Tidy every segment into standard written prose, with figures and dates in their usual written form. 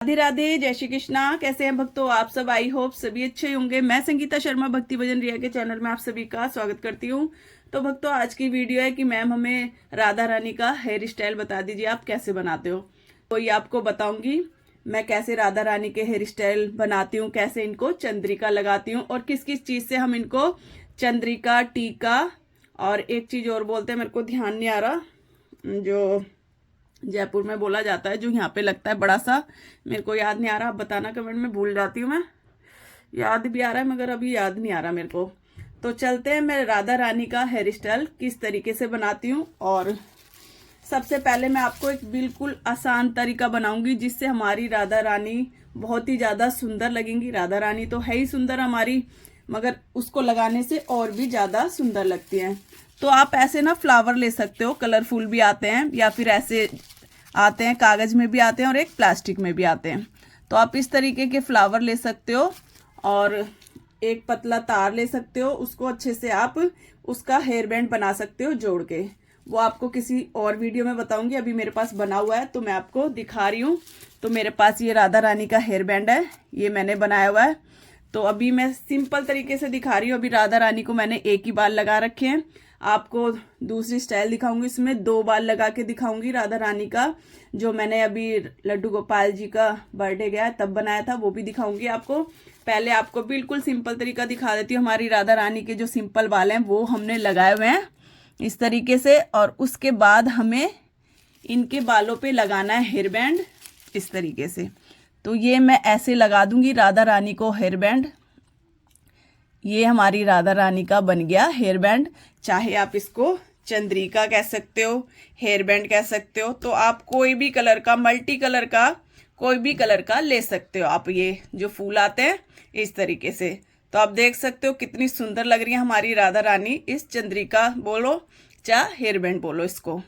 राधे राधे, जय श्री कृष्णा। कैसे हैं भक्तों आप सब? आई होप सभी अच्छे होंगे। मैं संगीता शर्मा भक्ति भजन रिया के चैनल में आप सभी का स्वागत करती हूँ। तो भक्तों, आज की वीडियो है कि मैम हमें राधा रानी का हेयर स्टाइल बता दीजिए, आप कैसे बनाते हो। तो ये आपको बताऊंगी मैं कैसे राधा रानी के हेयर स्टाइल बनाती हूँ, कैसे इनको चंद्रिका लगाती हूँ और किस किस चीज से हम इनको चंद्रिका, टीका और एक चीज और बोलते हैं, मेरे को ध्यान नहीं आ रहा, जो जयपुर में बोला जाता है, जो यहाँ पे लगता है बड़ा सा, मेरे को याद नहीं आ रहा। आप बताना कमेंट में, भूल जाती हूँ मैं। याद भी आ रहा है मगर अभी याद नहीं आ रहा मेरे को। तो चलते हैं, मैं राधा रानी का हेयर स्टाइल किस तरीके से बनाती हूँ। और सबसे पहले मैं आपको एक बिल्कुल आसान तरीका बनाऊंगी जिससे हमारी राधा रानी बहुत ही ज्यादा सुंदर लगेंगी। राधा रानी तो है ही सुंदर हमारी, मगर उसको लगाने से और भी ज्यादा सुंदर लगती हैं। तो आप ऐसे ना फ्लावर ले सकते हो, कलरफुल भी आते हैं या फिर ऐसे आते हैं, कागज में भी आते हैं और एक प्लास्टिक में भी आते हैं। तो आप इस तरीके के फ्लावर ले सकते हो और एक पतला तार ले सकते हो। उसको अच्छे से आप उसका हेयर बैंड बना सकते हो जोड़ के। वो आपको किसी और वीडियो में बताऊंगी। अभी मेरे पास बना हुआ है तो मैं आपको दिखा रही हूँ। तो मेरे पास ये राधा रानी का हेयर बैंड है, ये मैंने बनाया हुआ है। तो अभी मैं सिंपल तरीके से दिखा रही हूँ। अभी राधा रानी को मैंने एक ही बाल लगा रखे हैं। आपको दूसरी स्टाइल दिखाऊंगी, इसमें 2 बाल लगा के दिखाऊंगी राधा रानी का, जो मैंने अभी लड्डू गोपाल जी का बर्थडे गया है तब बनाया था, वो भी दिखाऊंगी आपको। पहले आपको बिल्कुल सिंपल तरीका दिखा देती हूँ। हमारी राधा रानी के जो सिंपल बाल हैं वो हमने लगाए हुए हैं इस तरीके से, और उसके बाद हमें इनके बालों पे लगाना है हेयर बैंड इस तरीके से। तो ये मैं ऐसे लगा दूंगी राधा रानी को हेयर बैंड। ये हमारी राधा रानी का बन गया हेयर बैंड। चाहे आप इसको चंद्रिका कह सकते हो, हेयर बैंड कह सकते हो। तो आप कोई भी कलर का, मल्टी कलर का, कोई भी कलर का ले सकते हो आप। ये जो फूल आते हैं इस तरीके से, तो आप देख सकते हो कितनी सुंदर लग रही है हमारी राधा रानी इस चंद्रिका बोलो चाहे हेयर बैंड बोलो इसको।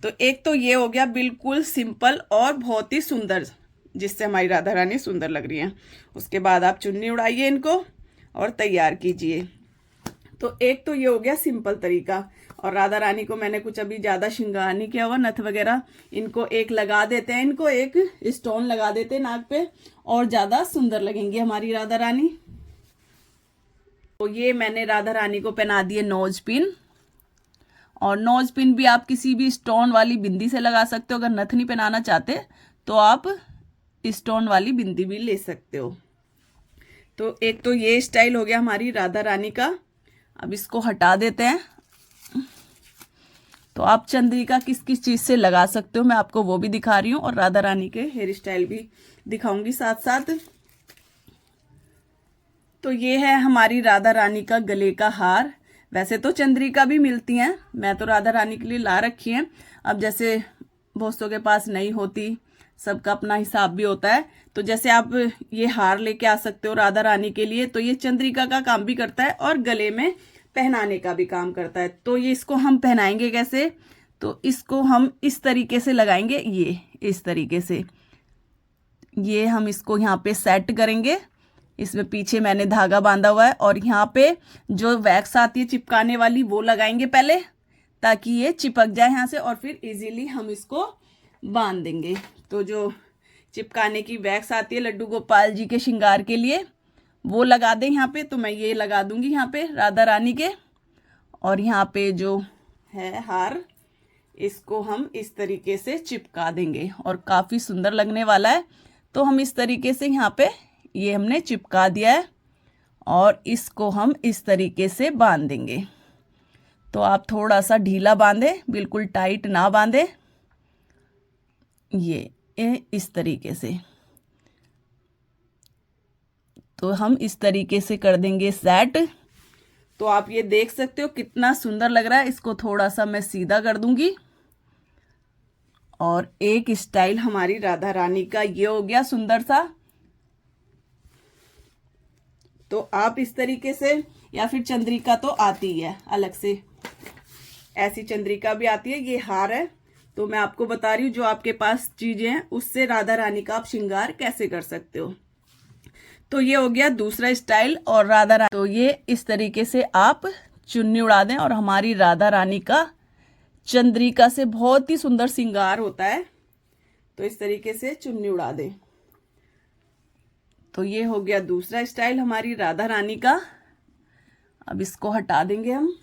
तो एक तो ये हो गया बिल्कुल सिंपल और बहुत ही सुंदर, जिससे हमारी राधा रानी सुंदर लग रही है। उसके बाद आप चुन्नी उड़ाइए इनको और तैयार कीजिए। तो एक तो ये हो गया सिंपल तरीका। और राधा रानी को मैंने कुछ अभी ज्यादा श्रृंगार नहीं किया हुआ, नथ वगैरह। इनको एक लगा देते हैं, इनको एक स्टोन लगा देते हैं नाक पे, और ज्यादा सुंदर लगेंगी हमारी राधा रानी। तो ये मैंने राधा रानी को पहना दिए नोज पिन। और नोज पिन भी आप किसी भी स्टोन वाली बिंदी से लगा सकते हो। अगर नथ नहीं पहनाना चाहते तो आप स्टोन वाली बिंदी भी ले सकते हो। तो एक तो ये स्टाइल हो गया हमारी राधा रानी का। अब इसको हटा देते हैं। तो आप चंद्रिका किस किस चीज से लगा सकते हो मैं आपको वो भी दिखा रही हूँ, और राधा रानी के हेयर स्टाइल भी दिखाऊंगी साथ साथ। तो ये है हमारी राधा रानी का गले का हार। वैसे तो चंद्रिका भी मिलती हैं, मैं तो राधा रानी के लिए ला रखी है। अब जैसे बहुतों के पास नहीं होती, सबका अपना हिसाब भी होता है। तो जैसे आप ये हार लेके आ सकते हो राधा रानी के लिए। तो ये चंद्रिका का काम भी करता है और गले में पहनाने का भी काम करता है। तो ये इसको हम पहनाएंगे कैसे? तो इसको हम इस तरीके से लगाएंगे, ये इस तरीके से। ये हम इसको यहाँ पे सेट करेंगे। इसमें पीछे मैंने धागा बांधा हुआ है, और यहाँ पे जो वैक्स आती है चिपकाने वाली वो लगाएंगे पहले, ताकि ये चिपक जाए यहाँ से, और फिर इजीली हम इसको बांध देंगे। तो जो चिपकाने की वैक्स आती है लड्डू गोपाल जी के श्रृंगार के लिए, वो लगा दें यहाँ पे। तो मैं ये लगा दूंगी यहाँ पे राधा रानी के। और यहाँ पे जो है हार, इसको हम इस तरीके से चिपका देंगे और काफी सुंदर लगने वाला है। तो हम इस तरीके से यहाँ पे ये हमने चिपका दिया है, और इसको हम इस तरीके से बांध देंगे। तो आप थोड़ा सा ढीला बांधे, बिल्कुल टाइट ना बांधे। ये इस तरीके से। तो हम इस तरीके से कर देंगे सेट। तो आप ये देख सकते हो कितना सुंदर लग रहा है। इसको थोड़ा सा मैं सीधा कर दूंगी, और एक स्टाइल हमारी राधा रानी का ये हो गया सुंदर सा। तो आप इस तरीके से, या फिर चंद्रिका तो आती है अलग से, ऐसी चंद्रिका भी आती है। ये हार है, तो मैं आपको बता रही हूँ जो आपके पास चीजें हैं उससे राधा रानी का आप श्रृंगार कैसे कर सकते हो। तो ये हो गया दूसरा स्टाइल। और राधा रानी, तो ये इस तरीके से आप चुन्नी उड़ा दें, और हमारी राधा रानी का चंद्रिका से बहुत ही सुंदर श्रृंगार होता है। तो इस तरीके से चुन्नी उड़ा दें। तो ये हो गया दूसरा स्टाइल हमारी राधा रानी का। अब इसको हटा देंगे हम,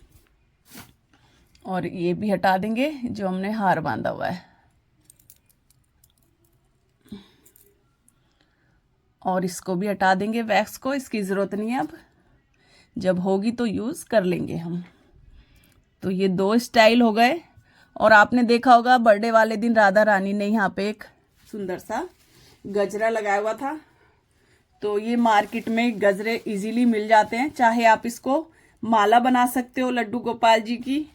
और ये भी हटा देंगे जो हमने हार बांधा हुआ है, और इसको भी हटा देंगे वैक्स को, इसकी ज़रूरत नहीं है अब, जब होगी तो यूज़ कर लेंगे हम। तो ये 2 स्टाइल हो गए। और आपने देखा होगा बर्थडे वाले दिन राधा रानी ने यहाँ पे एक सुंदर सा गजरा लगाया हुआ था। तो ये मार्केट में गजरे इजीली मिल जाते हैं, चाहे आप इसको माला बना सकते हो लड्डू गोपाल जी की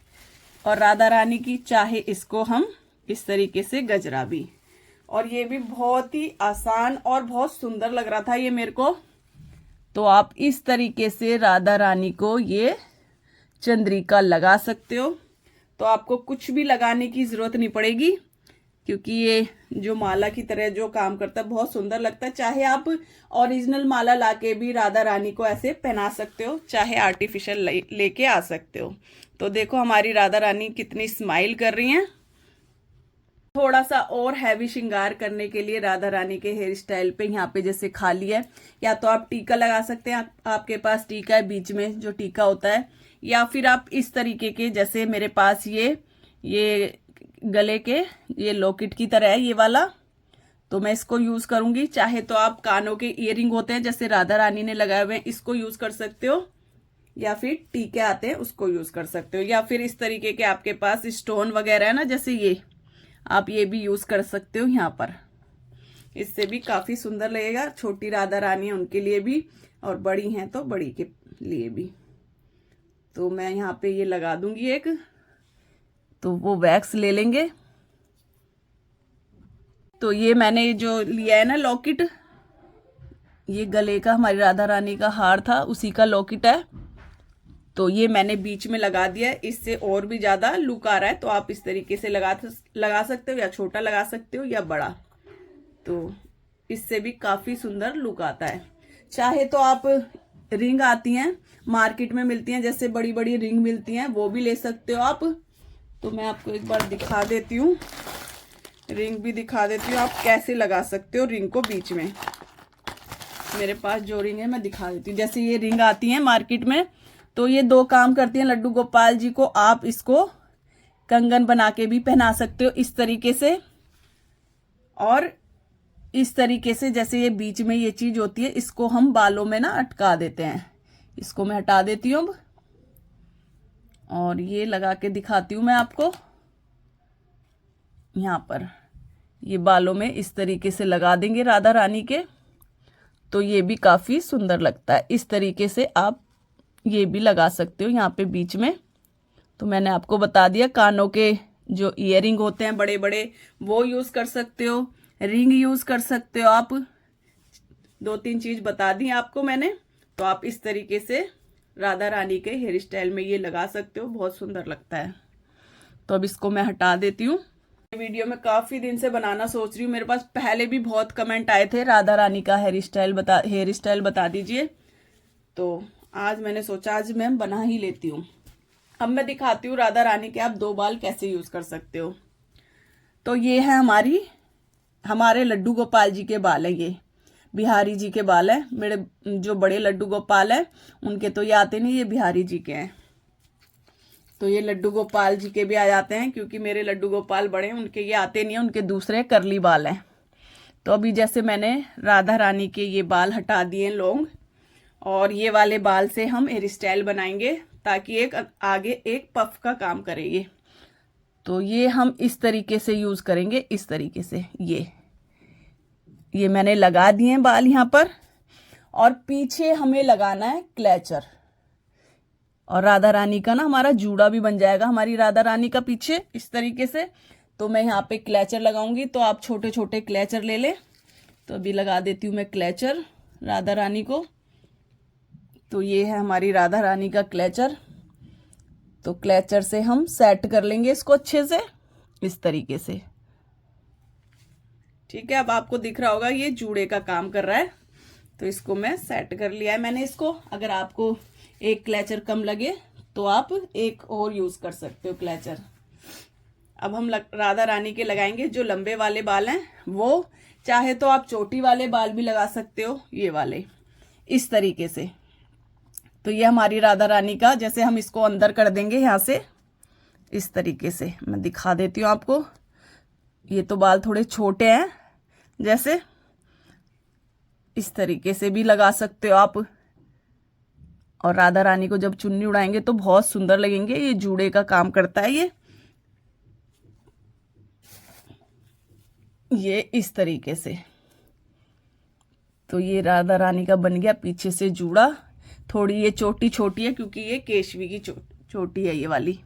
और राधा रानी की, चाहे इसको हम इस तरीके से गजरा भी। और ये भी बहुत ही आसान और बहुत सुंदर लग रहा था ये मेरे को। तो आप इस तरीके से राधा रानी को ये चंद्रिका लगा सकते हो। तो आपको कुछ भी लगाने की जरूरत नहीं पड़ेगी, क्योंकि ये जो माला की तरह जो काम करता है बहुत सुंदर लगता है। चाहे आप ओरिजिनल माला लाके भी राधा रानी को ऐसे पहना सकते हो, चाहे आर्टिफिशियल लेके आ सकते हो। तो देखो हमारी राधा रानी कितनी स्माइल कर रही हैं। थोड़ा सा और हैवी श्रृंगार करने के लिए राधा रानी के हेयर स्टाइल पे यहाँ पे जैसे खाली है, या तो आप टीका लगा सकते हैं, आपके पास टीका है बीच में जो टीका होता है, या फिर आप इस तरीके के जैसे मेरे पास ये गले के ये लॉकेट की तरह है ये वाला, तो मैं इसको यूज करूंगी। चाहे तो आप कानों के इयररिंग होते हैं जैसे राधा रानी ने लगाए हुए हैं, इसको यूज कर सकते हो, या फिर टीके आते हैं उसको यूज कर सकते हो, या फिर इस तरीके के आपके पास स्टोन वगैरह है ना, जैसे ये आप ये भी यूज कर सकते हो यहाँ पर। इससे भी काफी सुंदर लगेगा। छोटी राधा रानी है उनके लिए भी, और बड़ी हैं तो बड़ी के लिए भी। तो मैं यहाँ पे ये लगा दूंगी एक, तो वो वैक्स ले लेंगे। तो ये मैंने जो लिया है ना लॉकेट, ये गले का हमारी राधा रानी का हार था उसी का लॉकेट है। तो ये मैंने बीच में लगा दिया है, इससे और भी ज्यादा लुक आ रहा है। तो आप इस तरीके से लगा सकते हो, या छोटा लगा सकते हो या बड़ा, तो इससे भी काफी सुंदर लुक आता है। चाहे तो आप रिंग आती हैं मार्केट में मिलती हैं, जैसे बड़ी बड़ी रिंग मिलती हैं, वो भी ले सकते हो आप। तो मैं आपको एक बार दिखा देती हूँ, रिंग भी दिखा देती हूँ आप कैसे लगा सकते हो रिंग को बीच में। मेरे पास जो रिंग है मैं दिखा देती हूँ। जैसे ये रिंग आती है मार्केट में, तो ये 2 काम करती हैं लड्डू गोपाल जी को। आप इसको कंगन बना के भी पहना सकते हो इस तरीके से, और इस तरीके से जैसे ये बीच में ये चीज होती है, इसको हम बालों में ना अटका देते हैं। इसको मैं हटा देती हूँ अब, और ये लगा के दिखाती हूँ मैं आपको। यहाँ पर ये बालों में इस तरीके से लगा देंगे राधा रानी के, तो ये भी काफी सुंदर लगता है। इस तरीके से आप ये भी लगा सकते हो यहाँ पे बीच में। तो मैंने आपको बता दिया, कानों के जो इयररिंग होते हैं बड़े बड़े वो यूज कर सकते हो, रिंग यूज कर सकते हो आप। 2-3 चीज बता दी आपको मैंने। तो आप इस तरीके से राधा रानी के हेयर स्टाइल में ये लगा सकते हो, बहुत सुंदर लगता है। तो अब इसको मैं हटा देती हूँ। वीडियो में काफी दिन से बनाना सोच रही हूँ, मेरे पास पहले भी बहुत कमेंट आए थे राधा रानी का हेयर स्टाइल बता दीजिए। तो आज मैंने सोचा आज मैं बना ही लेती हूँ। अब मैं दिखाती हूँ राधा रानी के आप 2 बाल कैसे यूज कर सकते हो। तो ये है हमारे लड्डू गोपाल जी के बाल है, ये बिहारी जी के बाल है। मेरे जो बड़े लड्डू गोपाल है उनके तो ये आते नहीं, ये बिहारी जी के हैं। तो ये लड्डू गोपाल जी के भी आ जाते हैं, क्योंकि मेरे लड्डू गोपाल बड़े हैं, उनके ये आते नहीं है, उनके दूसरे करली बाल हैं। तो अभी जैसे मैंने राधा रानी के ये बाल हटा दिए लॉन्ग, और ये वाले बाल से हम हेयर स्टाइल बनाएंगे, ताकि एक आगे एक पफ का काम करे ये। तो ये हम इस तरीके से यूज करेंगे, इस तरीके से ये मैंने लगा दिए हैं बाल यहाँ पर। और पीछे हमें लगाना है क्लेचर, और राधा रानी का ना हमारा जूड़ा भी बन जाएगा हमारी राधा रानी का पीछे इस तरीके से। तो मैं यहाँ पे क्लेचर लगाऊंगी, तो आप छोटे छोटे क्लेचर ले लें। तो अभी लगा देती हूँ मैं क्लेचर राधा रानी को। तो ये है हमारी राधा रानी का क्लेचर। तो क्लेचर से हम सेट कर लेंगे इसको अच्छे से इस तरीके से। ठीक है, अब आपको दिख रहा होगा ये जूड़े का काम कर रहा है। तो इसको मैं सेट कर लिया है मैंने इसको। अगर आपको एक क्लेचर कम लगे तो आप एक और यूज कर सकते हो क्लेचर। अब हम राधा रानी के लगाएंगे। जो लंबे वाले बाल हैं वो चाहे तो आप चोटी वाले बाल भी लगा सकते हो, ये वाले इस तरीके से। तो ये हमारी राधा रानी का, जैसे हम इसको अंदर कर देंगे यहाँ से, इस तरीके से मैं दिखा देती हूँ आपको। ये तो बाल थोड़े छोटे हैं, जैसे इस तरीके से भी लगा सकते हो आप। और राधा रानी को जब चुन्नी उड़ाएंगे तो बहुत सुंदर लगेंगे। ये जूड़े का काम करता है ये इस तरीके से। तो ये राधा रानी का बन गया पीछे से जूड़ा। थोड़ी ये चोटी छोटी है क्योंकि ये केशवी की चोटी है ये वाली,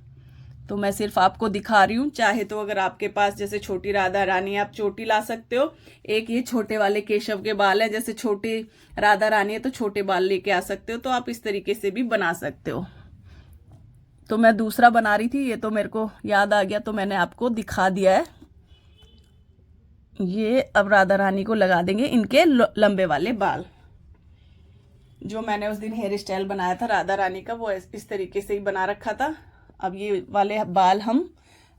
तो मैं सिर्फ आपको दिखा रही हूँ। चाहे तो अगर आपके पास जैसे छोटी राधा रानी, आप चोटी ला सकते हो। एक ये छोटे वाले केशव के बाल है, जैसे छोटी राधा रानी है तो छोटे बाल लेके आ सकते हो, तो आप इस तरीके से भी बना सकते हो। तो मैं दूसरा बना रही थी, ये तो मेरे को याद आ गया तो मैंने आपको दिखा दिया है। ये अब राधा रानी को लगा देंगे इनके लंबे वाले बाल। जो मैंने उस दिन हेयर स्टाइल बनाया था राधा रानी का, वो इस तरीके से ही बना रखा था। अब ये वाले बाल हम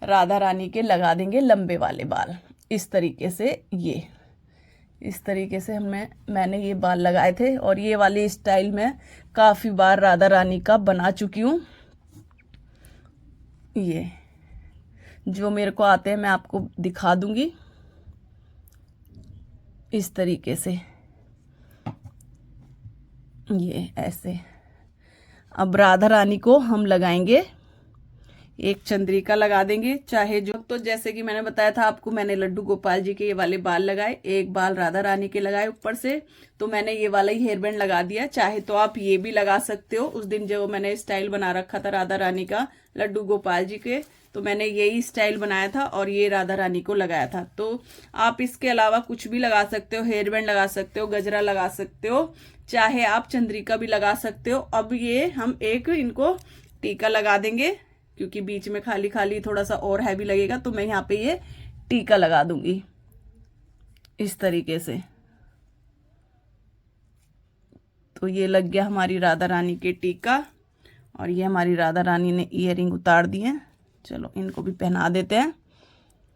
राधा रानी के लगा देंगे, लंबे वाले बाल इस तरीके से। ये इस तरीके से मैंने ये बाल लगाए थे, और ये वाली स्टाइल में काफ़ी बार राधा रानी का बना चुकी हूँ। ये जो मेरे को आते हैं मैं आपको दिखा दूंगी इस तरीके से, ये ऐसे। अब राधा रानी को हम लगाएंगे, एक चंद्रिका लगा देंगे। चाहे जो, तो जैसे कि मैंने बताया था आपको, मैंने लड्डू गोपाल जी के ये वाले बाल लगाए, एक बाल राधा रानी के लगाए ऊपर से, तो मैंने ये वाला ही हेयर बैंड लगा दिया। चाहे तो आप ये भी लगा सकते हो। उस दिन जो मैंने स्टाइल बना रखा था राधा रानी का लड्डू गोपाल जी के, तो मैंने यही स्टाइल बनाया था और ये राधा रानी को लगाया था। तो आप इसके अलावा कुछ भी लगा सकते हो, हेयर बैंड लगा सकते हो, गजरा लगा सकते हो, चाहे आप चंद्रिका भी लगा सकते हो। अब ये हम एक इनको टीका लगा देंगे, क्योंकि बीच में खाली खाली थोड़ा सा और हैवी लगेगा, तो मैं यहाँ पे ये टीका लगा दूंगी इस तरीके से। तो ये लग गया हमारी राधा रानी के टीका। और ये हमारी राधा रानी ने ईयरिंग उतार दी है, चलो इनको भी पहना देते हैं।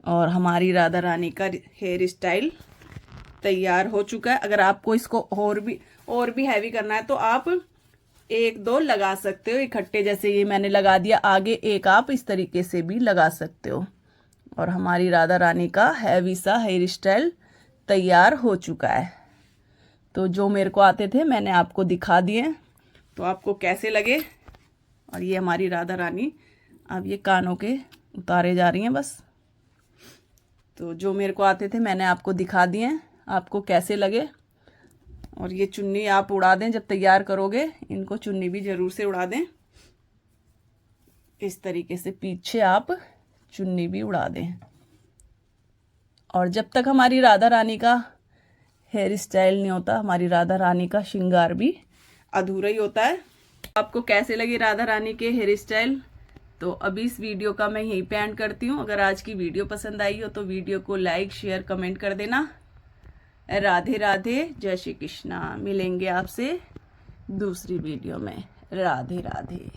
और हमारी राधा रानी का हेयर स्टाइल तैयार हो चुका है। अगर आपको इसको और भी हैवी करना है तो आप एक दो लगा सकते हो इकट्ठे, जैसे ये मैंने लगा दिया। आगे एक आप इस तरीके से भी लगा सकते हो। और हमारी राधा रानी का हैवी सा हेयर स्टाइल तैयार हो चुका है। तो जो मेरे को आते थे मैंने आपको दिखा दिए, तो आपको कैसे लगे। और ये हमारी राधा रानी अब ये कानों के उतारे जा रही हैं बस। तो जो मेरे को आते थे मैंने आपको दिखा दिए, आपको कैसे लगे। और ये चुन्नी आप उड़ा दें जब तैयार करोगे, इनको चुन्नी भी ज़रूर से उड़ा दें इस तरीके से, पीछे आप चुन्नी भी उड़ा दें। और जब तक हमारी राधा रानी का हेयर स्टाइल नहीं होता, हमारी राधा रानी का श्रृंगार भी अधूरा ही होता है। आपको कैसे लगी राधा रानी के हेयर स्टाइल, तो अभी इस वीडियो का मैं यहीं पे एंड करती हूँ। अगर आज की वीडियो पसंद आई हो तो वीडियो को लाइक शेयर कमेंट कर देना। राधे राधे, जय श्री कृष्णा। मिलेंगे आपसे दूसरी वीडियो में। राधे राधे।